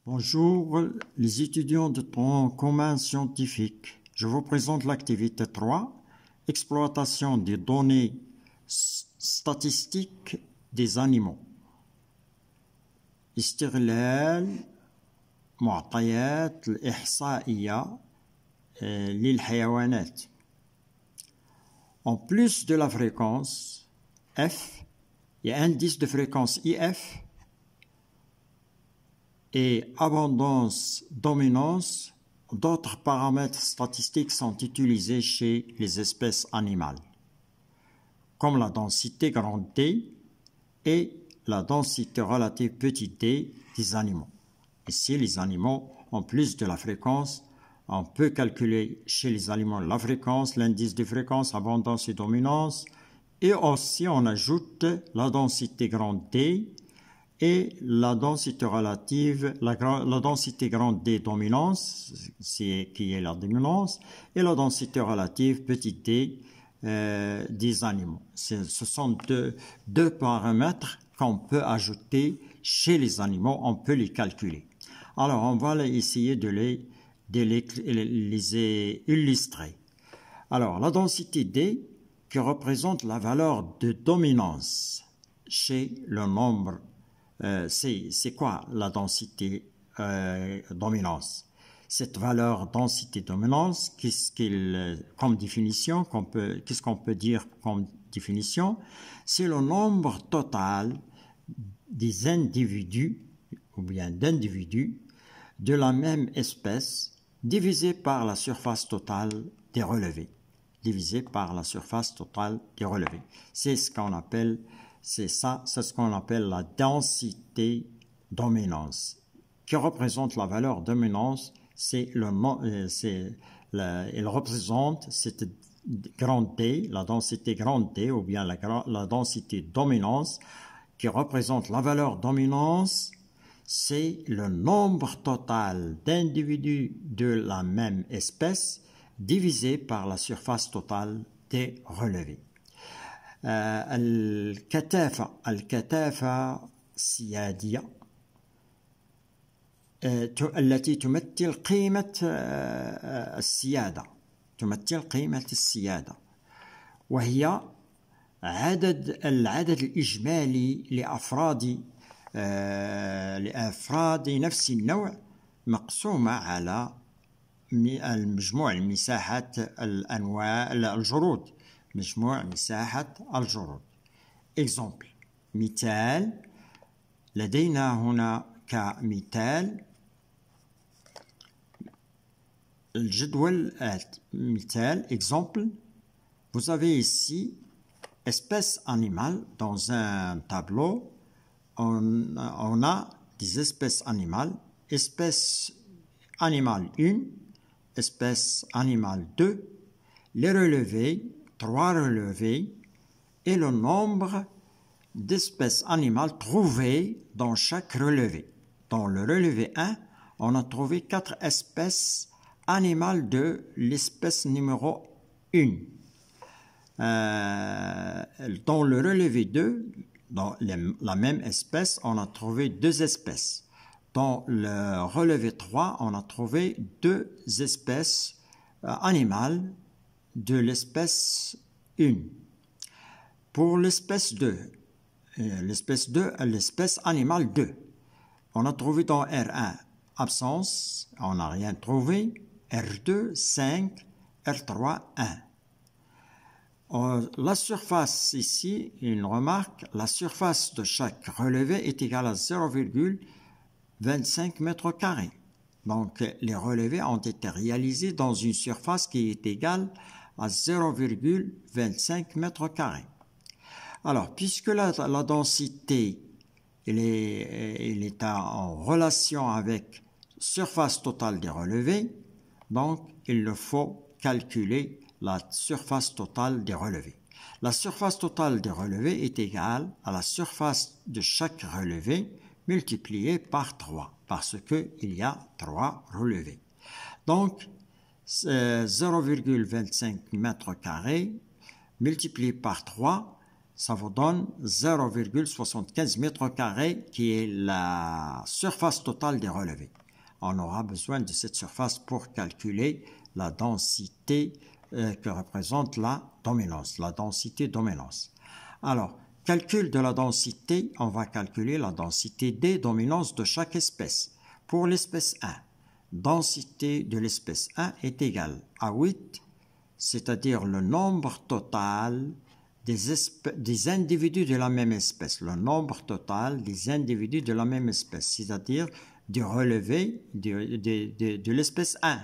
Bonjour les étudiants de tronc commun scientifique. Je vous présente l'activité 3, exploitation des données statistiques des animaux. استغلال معطيات الإحصائية للحيوانات. En plus de la fréquence F, il y a indice de fréquence IF et abondance, dominance, d'autres paramètres statistiques sont utilisés chez les espèces animales, comme la densité grande D et la densité relative petit d des animaux. Ici, les animaux, en plus de la fréquence, on peut calculer chez les animaux la fréquence, l'indice de fréquence, abondance et dominance, et aussi on ajoute la densité grande D et la densité relative, la densité grande D dominance, qui est la dominance, et la densité relative petit d des animaux. Ce sont deux paramètres qu'on peut ajouter chez les animaux, on peut les calculer. Alors, on va essayer de les illustrer. Alors, la densité D, qui représente la valeur de dominance chez le nombre, c'est quoi la densité dominance? Cette valeur densité-dominance, comme définition, qu'est-ce qu'on peut dire comme définition? C'est le nombre total des individus, ou bien d'individus, de la même espèce, divisé par la surface totale des relevés. Divisé par la surface totale des relevés. C'est ce qu'on appelle, c'est ce qu'on appelle la densité dominance, qui représente la valeur dominance. Elle représente cette grande D, la densité grande D, ou bien la densité dominance, qui représente la valeur dominance, c'est le nombre total d'individus de la même espèce divisé par la surface totale des relevés. الكثافة السيادية التي تمثل قيمة السيادة، وهي العدد الإجمالي لأفراد نفس النوع مقسومة على مجموع مساحة الجرود، مجموع مساحة الجرود. Exemple. مثال، لدينا هنا كمثال الجدول مثال exemple. Vous avez ici espèces animales dans un tableau. On a des espèces animales, espèce animale 1, espèce animale 2, les relevés, 3 relevés, et le nombre d'espèces animales trouvées dans chaque relevé. Dans le relevé 1, on a trouvé 4 espèces animales de l'espèce numéro 1. Dans le relevé 2, dans la même espèce, on a trouvé 2 espèces. Dans le relevé 3, on a trouvé 2 espèces animales de l'espèce 1. Pour l'espèce 2, l'espèce animale 2, on a trouvé dans R1 absence, on n'a rien trouvé, R2 5, R3 1. La surface ici, une remarque, la surface de chaque relevé est égale à 0,25 mètres carrés. Donc les relevés ont été réalisés dans une surface qui est égale à 0,25 mètres carrés. Alors, puisque la densité elle est en relation avec surface totale des relevés, donc il faut calculer la surface totale des relevés. La surface totale des relevés est égale à la surface de chaque relevé multipliée par 3, parce qu'il y a 3 relevés. Donc, 0,25 mètres carrés multiplié par 3, ça vous donne 0,75 mètres carrés qui est la surface totale des relevés. On aura besoin de cette surface pour calculer la densité que représente la densité dominance. Alors, calcul de la densité, on va calculer la densité des dominances de chaque espèce. Pour l'espèce 1, densité de l'espèce 1 est égale à 8, c'est-à-dire le nombre total des individus de la même espèce. Le nombre total des individus de la même espèce, c'est-à-dire du relevé de l'espèce 1.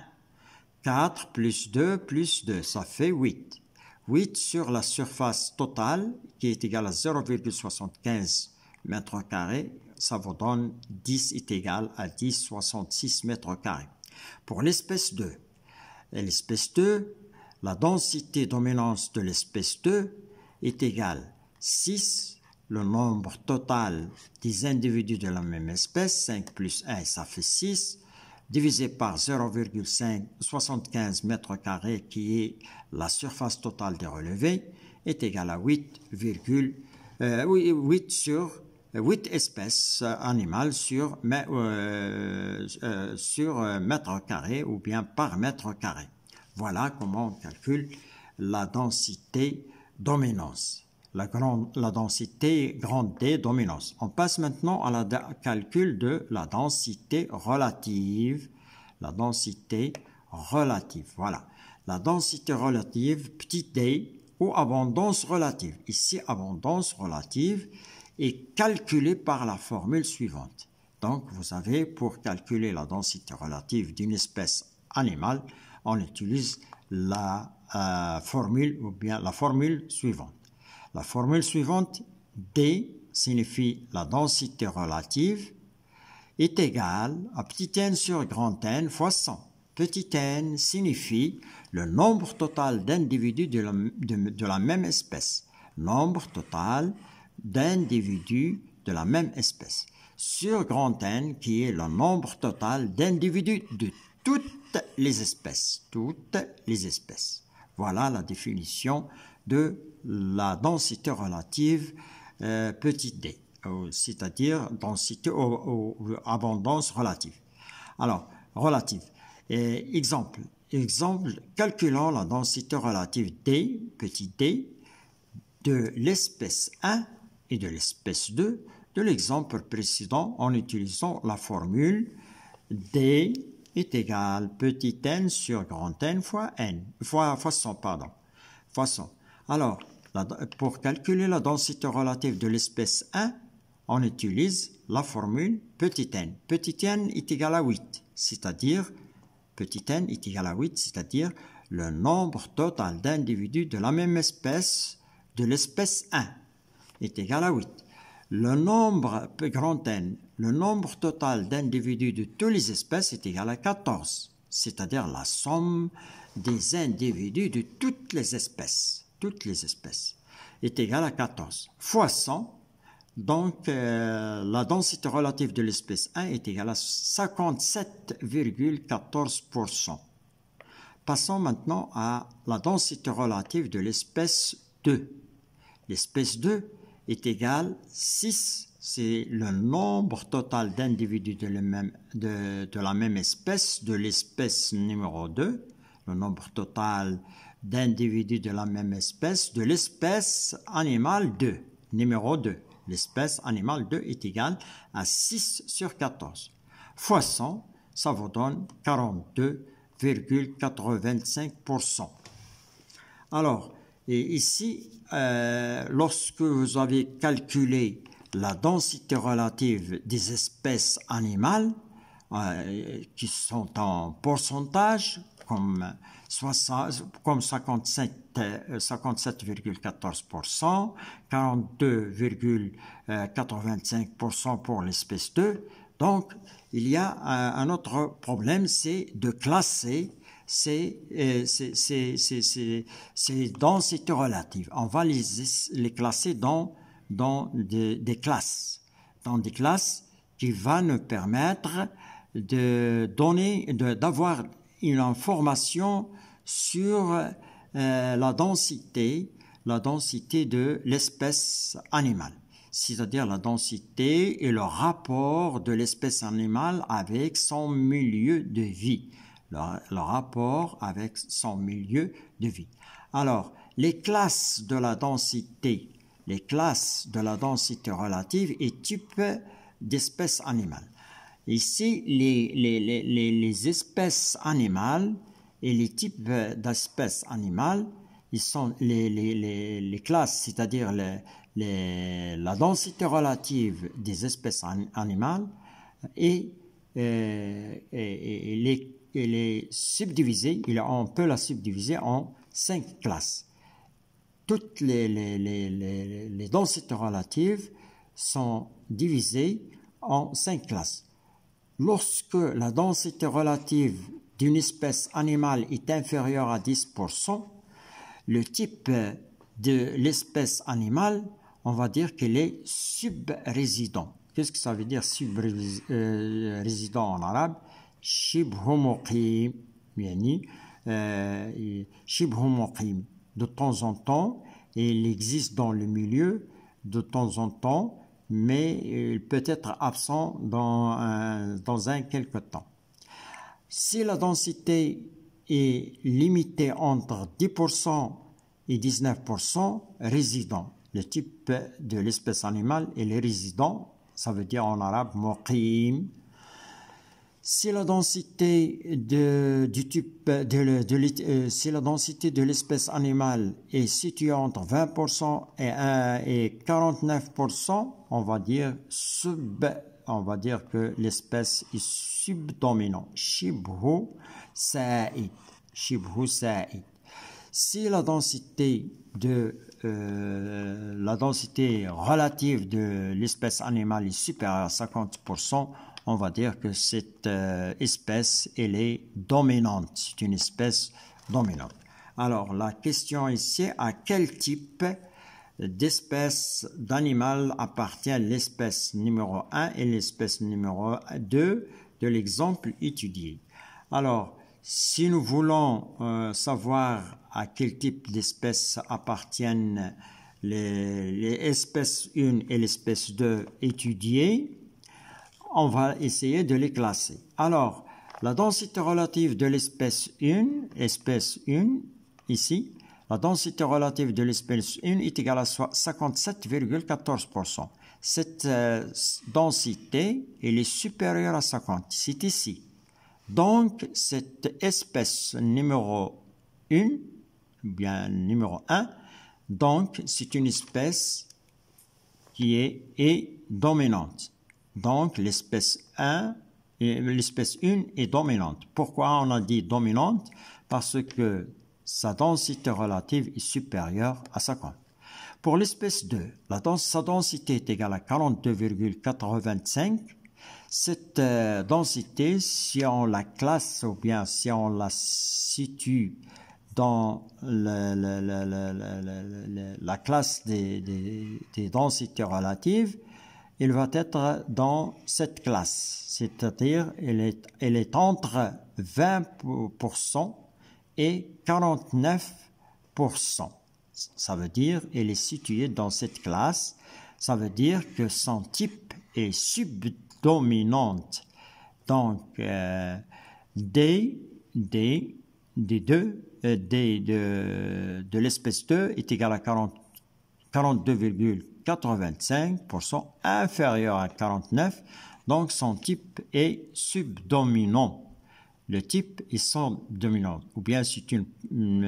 4 plus 2 plus 2, ça fait 8. 8 sur la surface totale, qui est égale à 0,75 mètres carrés, ça vous donne 10 est égal à 10,66 mètres carrés. Pour l'espèce 2, la densité dominance de l'espèce 2 est égale 6, le nombre total des individus de la même espèce, 5 plus 1, ça fait 6, divisé par 0,75 mètres carrés qui est la surface totale des relevés, est égal à 8 espèces animales sur mètre carré ou bien par mètre carré. Voilà comment on calcule la densité dominance, la densité grande D dominance. On passe maintenant à la calcul de la densité relative. La densité relative, voilà. La densité relative, petit d, ou abondance relative. Ici, abondance relative est calculée par la formule suivante. Donc, vous avez, pour calculer la densité relative d'une espèce animale, on utilise la formule ou bien la formule suivante. La formule suivante, D signifie la densité relative, est égale à petit n sur grand N fois 100. Petit n signifie le nombre total d'individus de la même espèce. Nombre total d'individus de la même espèce. Sur grand N, qui est le nombre total d'individus de toutes les espèces. Toutes les espèces. Voilà la définition de la densité relative petit d, c'est-à-dire densité ou abondance relative. Alors, relative. Exemple, calculons la densité relative d, petit d, de l'espèce 1 et de l'espèce 2 de l'exemple précédent en utilisant la formule d est égal petit n sur grand N fois 100, pardon. Fois 100. Alors, pour calculer la densité relative de l'espèce 1, on utilise la formule petit n. Petit n est égal à 8, c'est-à-dire petit n est égal à 8, c'est-à-dire le nombre total d'individus de la même espèce de l'espèce 1 est égal à 8. Le nombre grand N, le nombre total d'individus de toutes les espèces est égal à 14, c'est-à-dire la somme des individus de toutes les espèces est égale à 14 fois 100. Donc, la densité relative de l'espèce 1 est égale à 57,14%. Passons maintenant à la densité relative de l'espèce 2. L'espèce 2 est égale 6, c'est le nombre total d'individus de la même espèce, de l'espèce numéro 2, le nombre total d'individus de la même espèce, de l'espèce animale 2, numéro 2. L'espèce animale 2 est égale à 6 sur 14. Fois 100, ça vous donne 42,85%. Alors, et ici, lorsque vous avez calculé la densité relative des espèces animales, qui sont en pourcentage, comme 57,14%, 42,85% pour l'espèce 2. Donc, il y a un autre problème, c'est de classer ces densités relatives. On va les classer dans des classes. Dans des classes qui vont nous permettre d'avoir une information sur la densité la densité de l'espèce animale, c'est-à-dire la densité et le rapport de l'espèce animale avec son milieu de vie. Le rapport avec son milieu de vie. Alors, les classes de la densité relative et types d'espèces animales. Ici, les espèces animales et les types d'espèces animales, ils sont les classes, c'est-à-dire la densité relative des espèces animales et les subdiviser, on peut la subdiviser en 5 classes. Toutes les densités relatives sont divisées en 5 classes. Lorsque la densité relative d'une espèce animale est inférieure à 10%, le type de l'espèce animale, on va dire qu'il est subrésident. Qu'est-ce que ça veut dire subrésident en arabe? Shibhu muqim, yani shibhu muqim. De temps en temps, il existe dans le milieu de temps en temps, mais il peut être absent dans un quelque temps. Si la densité est limitée entre 10% et 19%, résident. Le type de l'espèce animale est les résidents, ça veut dire en arabe muqim. Si la densité de l'espèce animale est située entre 20% et 49%, on va dire que l'espèce est subdominante. Shibhu sa'id. Shibhu sa'id. Si la densité relative de l'espèce animale est supérieure à 50%, on va dire que cette espèce, elle est dominante. C'est une espèce dominante. Alors, la question ici, à quel type d'espèce d'animal appartient l'espèce numéro 1 et l'espèce numéro 2 de l'exemple étudié? Alors, si nous voulons savoir à quel type d'espèce appartiennent les espèces 1 et l'espèce 2 étudiées, on va essayer de les classer. Alors, la densité relative de l'espèce 1, ici, la densité relative de l'espèce 1 est égale à 57,14%. Cette densité, elle est supérieure à 50, c'est ici. Donc, cette espèce numéro 1, bien numéro 1, donc c'est une espèce qui est dominante. Donc, l'espèce 1 est dominante. Pourquoi on a dit dominante? Parce que sa densité relative est supérieure à 50. Pour l'espèce 2, sa densité est égale à 42,85. Cette densité, si on la classe ou bien si on la situe dans la classe des densités relatives, il va être dans cette classe, c'est-à-dire elle est entre 20% et 49%. Ça veut dire elle est située dans cette classe. Ça veut dire que son type est subdominante. Donc, D de l'espèce 2 est égal à 42,85%, inférieur à 49, donc son type est subdominant. Le type est subdominant, ou bien c'est une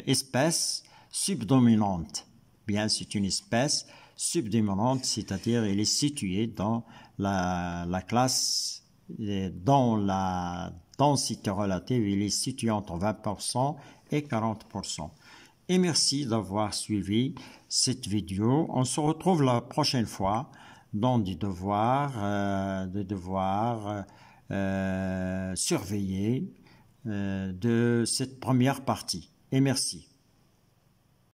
espèce subdominante. Bien, c'est une espèce subdominante, c'est-à-dire elle est située dans la classe, dans la densité relative, elle est située entre 20% et 40%. Et merci d'avoir suivi cette vidéo. On se retrouve la prochaine fois dans des devoirs surveillés de cette première partie. Et merci.